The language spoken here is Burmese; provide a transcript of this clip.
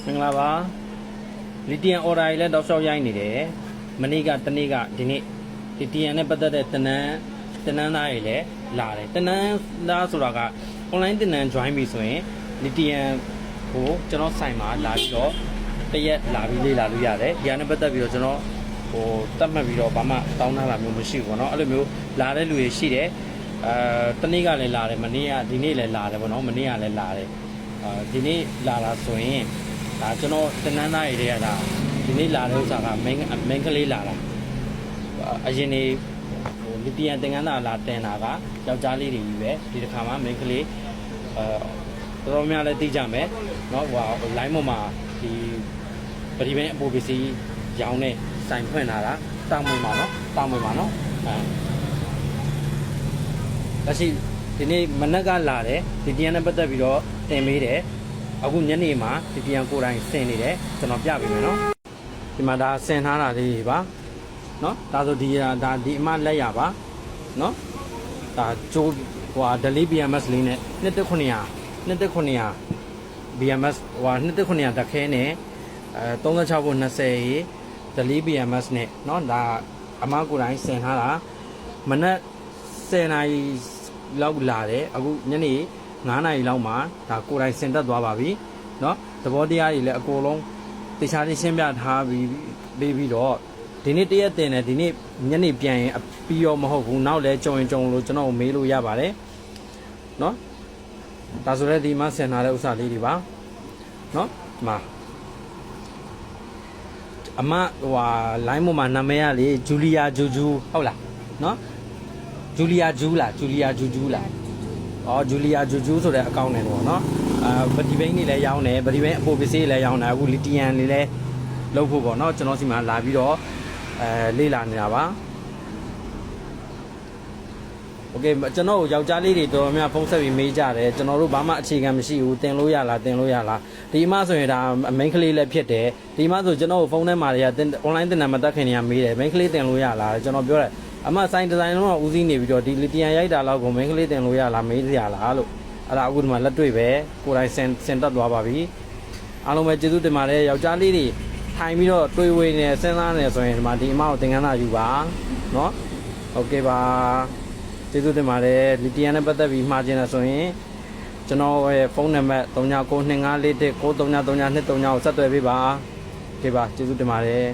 မင်္ဂလာပါလီတီယမ်အော်ဒါကြီးလည်းတော့ရှောက်ရိုက်နေတယ်မနေ့ကတနေ့ကဒီနေ့လီတီယမ်နဲ့ပတ်သက်တဲ့တနန်းသားတွေလည်းလာတယ်တနန်းသားဆိုတာက online တနန်း join ပြီဆိုရင်လီတီယမ်ကိုကျွန်တော်ဆိုင်မှာလာပြီးတော့တရက်လာပြီးလေ့လာလို့ရတယ်ဒီဟာနဲ့ပတ်သက်ပြီးတော့ကျွန်တော်တတ်မှတ်ပြီးတော့ဘာမှတောင်းတာမျိုးမရှိဘူးပေါ့နော်အဲ့လိုမျိုးလာတဲ့လူတွေရှိတယ်တနေ့ကလည်းလာတယ်မနေ့ကဒီနေ့လည်းလာတယ်ပေါ့နော်မနေ့ကလည်းလာတယ်ဒီနေ့လာတာဆိုရင်ဒါကျွန်တော်တနန်းသားတွေကဒါဒီနေ့လာတဲ့ဥစ္စာကမင်းကလေးလာတာအရင်နေလီတီယမ်သင်္ကန်းသားလာတင်တာကယောက်ျားလေးတွေကြီးပဲဒီတစ်ခါမှမင်းကလေးတော်တော်များလည်းသိကြမယ်เนาะဟို line ပေါ်မှာဒီပရိဘင်းအပူပစ္စည်းရောင်းတဲ့ဆိုင်ဖွင့်လာတာတောင်းမွေမှာเนาะလက်ရှိဒီနေ့မနက်ကလာတယ်လီတီယမ်နဲ့ပတ်သက်ပြီးတော့တင်ပေးတယ်အခုညနေမှာလီတီယမ်ကိုယ်တိုင်ဆင်နေတယ်ကျွန်တော်ပြပေးမယ်เนาะဒီမှာဒါဆင်ထားတာလေးပါเนาะဒါဆိုဒီအမလက်ရပါเนาะဒါကျိုးဟိုဒလီ BMS လေးနဲ့2900 BMS ဟို2900တက်ခဲနဲ့36ဖို့20ရေဒလီ BMS နဲ့เนาะဒါအမကိုယ်တိုင်ဆင်ထားတာမနက်10နာရီလောက်လာတယ်အခုညနေ9နာရီလောက်မှာဒါကိုယ်တိုင်ဆင်တက်သွားပါပြီเนาะသဘောတရားတွေလည်းအကုန်လုံးတခြားရှင်းပြထားပြီးတော့ဒီနေ့တရက်တင်တယ်ဒီနေ့ညနေပြန်ရင်ပြီးရောမဟုတ်ဘူးနောက်လဲကြုံလို့ကျွန်တော်မေးလို့ရပါတယ်เนาะဒါဆိုလည်းဒီမှာဆင်ထားတဲ့ဥစ္စာလေးတွေပါเนาะဒီမှာအမဟိုလိုင်းပေါ်မှာနာမည်ကလေဂျူလီယာဂျူဟုတ်လားเนาะဂျူလီယာဂျူလားဂျူလီယာဂျူလားဂျူလီယာဂျူဆိုတဲ့အကောင့်နဲ့ပေါ့เนาะဗတီဘိန်းတွေလည်းရောင်းတယ်ဗတီဘိန်းအပိုပစ္စည်းလည်းရောင်းတယ်အခုလီတီယမ်တွေလည်းလုပ်ဖို့ပေါ့เนาะကျွန်တော်စီမှာလာပြီးတော့လေ့လာနေတာပါโอเคကျွန်တော်ယောက်ျားလေးတွေတော်တော်များဖုန်းဆက်ပြီးမေးကြတယ်ကျွန်တော်တို့ဘာမှအခြေခံမရှိဘူးတင်လို့ရလားဒီအမဆိုရင်ဒါမိန်းကလေးလည်းဖြစ်တယ်ဒီအမဆိုကျွန်တော်ဖုန်းထဲမှာတွေက online တင်တာမတက်ခင်နေရမေးတယ်မိန်းကလေးတင်လို့ရလားကျွန်တော်ပြောတယ်အမဆိုင်ဒီဇိုင်းလုံးကဦးစီးနေပြီးတော့ဒီလီတီယမ်ရိုက်တာလောက်ကိုမိန်းကလေးတင်လို့ရလားမေးစရာလားလို့အဲ့ဒါအခုဒီမှာလက်တွေ့ပဲကိုယ်တိုင်စင်တက်သွားပါပြီအားလုံးပဲကျေးဇူးတင်ပါတယ်ယောက်ျားလေးတွေထိုင်ပြီးတော့တွေးဝေးနေစဉ်းစားနေဆိုရင်ဒီမှာဒီအမကိုသင်ခန်းစာယူပါเนาะโอเคပါကျေးဇူးတင်ပါတယ်လီတီယမ်နဲ့ပတ်သက်ပြီးမှားခြင်းလဲဆိုရင်ကျွန်တော်ရဲ့ဖုန်းနံပါတ်39925419333239ကိုဆက်သွယ်ပေးပါโอเคပါကျေးဇူးတင်ပါတယ်